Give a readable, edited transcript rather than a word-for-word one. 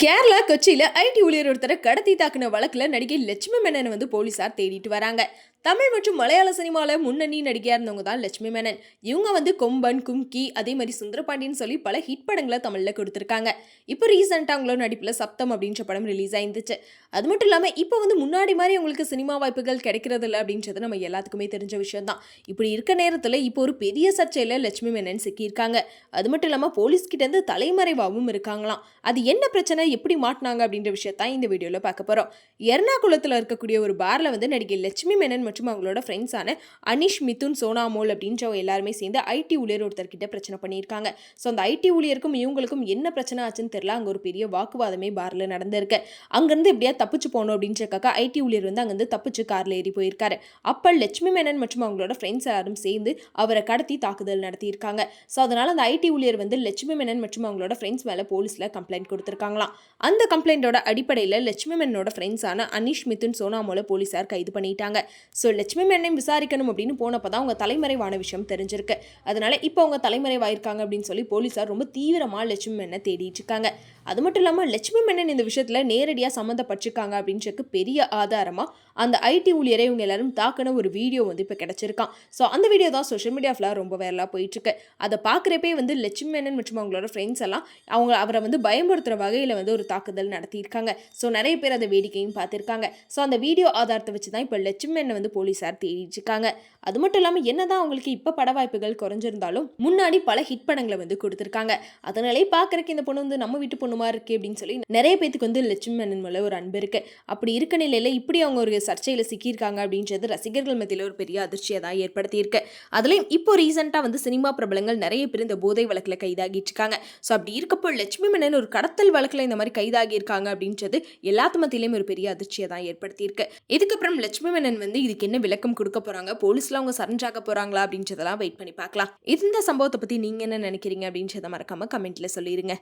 Kerala கொச்சியில ID ஊழியர் ஒருத்தரை கடத்தி தாக்குன வழக்குல நடிகை லட்சுமி மேனன் போலீசார் தேடிட்டு வராங்க. தமிழ் மற்றும் மலையாள சினிமால முன்னணி நடிகையா இருந்தவங்க தான் லட்சுமி மேனன். இவங்க கொம்பன், கும்கி, அதே மாதிரி சுந்தரபாண்டியன் சொல்லி பல ஹிட் படங்களை தமிழ்ல கொடுத்திருக்காங்க. இப்போ ரீசெண்டா அவங்களோட நடிப்புல சப்தம் அப்படின்ற படம் ரிலீஸ் ஆயிருந்துச்சு. அது மட்டும் இல்லாம இப்போ முன்னாடி மாதிரி அவங்களுக்கு சினிமா வாய்ப்புகள் கிடைக்கிறது இல்லை அப்படின்றது நம்ம எல்லாத்துக்குமே தெரிஞ்ச விஷயம் தான். இப்படி இருக்க நேரத்துல இப்போ ஒரு பெரிய சர்ச்சையில லட்சுமி மேனன் சிக்கியிருக்காங்க. அது மட்டும் இல்லாம போலீஸ் கிட்ட இருந்து தலைமறைவாகவும் இருக்காங்களாம். அது என்ன பிரச்சனை, எப்படி மாட்டினாங்க அப்படின்ற விஷயத்தான் இந்த வீடியோல பார்க்க போறோம். எர்ணாகுளத்துல இருக்கக்கூடிய ஒரு பார்ல நடிகை லட்சுமி மேனன் மற்றும் அவங்களோட ஃப்ரெண்ட்ஸான அனிஷ், மிதுன், சோனாமோல் அப்படின்றவங்க எல்லாருமே சேர்ந்து ஐடி ஊழியர் ஒருத்தர்கிட்ட பிரச்சனை பண்ணியிருக்காங்க. ஸோ அந்த ஐடி ஊழியருக்கும் இவங்களுக்கும் என்ன பிரச்சனை ஆச்சுன்னு தெரியல. அங்கே ஒரு பெரிய வாக்குவாதமே பார்ல நடந்திருக்கு. அங்கேருந்து எப்படியா தப்பிச்சு போகணும் அப்படின்றக்காக ஐடி ஊழியர் அங்கேருந்து தப்பிச்சு கார்ல ஏறி போயிருக்காரு. அப்போ லட்சுமி மேனன் மற்றும் அவங்களோட ஃப்ரெண்ட்ஸ் எல்லாரும் சேர்ந்து அவரை கடத்தி தாக்குதல் நடத்தியிருக்காங்க. ஸோ அதனால அந்த ஐடி ஊழியர் லட்சுமி மேனன் மற்றும் அவங்களோட ஃப்ரெண்ட்ஸ் மேலே போலீஸில் கம்ப்ளைண்ட் கொடுத்துருக்காங்களாம். அந்த கம்ப்ளைண்டோட அடிப்படையில் லட்சுமி மேனனோட ஃப்ரெண்ட்ஸான அனிஷ், மிதுன், சோனாமோல போலீஸார் கைது பண்ணிட்டாங்க. ஸோ லட்சுமி மேனனையும் விசாரிக்கணும் அப்படின்னு போனப்போ தான் அவங்க தலைமறைவான விஷயம் தெரிஞ்சிருக்கு. அதனால இப்போ அவங்க தலைமறைவாயிருக்காங்க அப்படின்னு சொல்லி போலீஸார் ரொம்ப தீவிரமாக லட்சுமி மேனனை தேடிட்டு இருக்காங்க. அது மட்டும் இல்லாமல் லட்சுமி மேனன் இந்த விஷயத்தில் நேரடியாக சம்மந்தப்பட்டிருக்காங்க அப்படின்றதுக்கு பெரிய ஆதாரமாக அந்த ஐடி ஊழியரை இவங்க எல்லாரும் தாக்கின ஒரு வீடியோ இப்போ கிடைச்சிருக்கான். ஸோ அந்த வீடியோ தான் சோஷியல் மீடியா ஃபுல்லாக ரொம்ப வைரலாக போயிட்டுருக்கு. அதை பார்க்குறப்பே லட்சுமி மேனன் மற்றும் அவங்களோட ஃப்ரெண்ட்ஸ் எல்லாம் அவரை பயமுறுத்துகிற வகையில் ஒரு தாக்குதல் நடத்தியிருக்காங்க. ஸோ நிறைய பேர் அதை வேடிக்கையும் பார்த்துருக்காங்க. ஸோ அந்த வீடியோ ஆதாரத்தை வச்சு தான் இப்போ லட்சுமி மேனன் போலீஸார் தேடிட்டு இருக்காங்க. அது மட்டும் இல்லாமல் என்னதான் அவங்களுக்கு இப்போ பட வாய்ப்புகள் குறைஞ்சிருந்தாலும் முன்னாடி பல ஹிட் படங்களை கொடுத்துருக்காங்க. அதனாலே பார்க்குறக்கு இந்த பொண்ணு நம்ம வீட்டு பொண்ணுமா இருக்கு அப்படின்னு சொல்லி நிறைய பேத்துக்கு லட்சுமி மேனன் மேலே ஒரு அன்பு இருக்கு. அப்படி இருக்க நிலையில இப்படி அவங்க ஒரு சர்ச்சையில் சிக்கியிருக்காங்க அப்படின்றது ரசிகர்கள் மத்தியில் ஒரு பெரிய அதிர்ச்சியை தான் ஏற்படுத்தியிருக்கு. அதுலேயும் இப்போ ரீசெண்டாக சினிமா பிரபலங்கள் நிறைய பேர் இந்த போதை வழக்கில் கைதாகிட்டு இருக்காங்க. ஸோ அப்படி இருக்கப்போ லட்சுமி மேனன் ஒரு கடத்தல் வழக்கில் இந்த மாதிரி கைதாகி இருக்காங்க அப்படின்றது எல்லாத்து மத்தியிலையும் ஒரு பெரிய அதிர்ச்சியை தான் ஏற்படுத்தியிருக்கு. இதுக்கப்புறம் லட்சுமி மேனன் இதுக்கு என்ன விளக்கம் கொடுக்க போறாங்க, போலீஸ்ல அவங்க சரண்டாக போறாங்களா அப்படின்றதெல்லாம் வெயிட் பண்ணி பார்க்கலாம். இந்த சம்பவத்தை பத்தி நீங்க என்ன நினைக்கிறீங்க அப்படின்றத மறக்காம கமெண்ட்ல சொல்லிருங்க.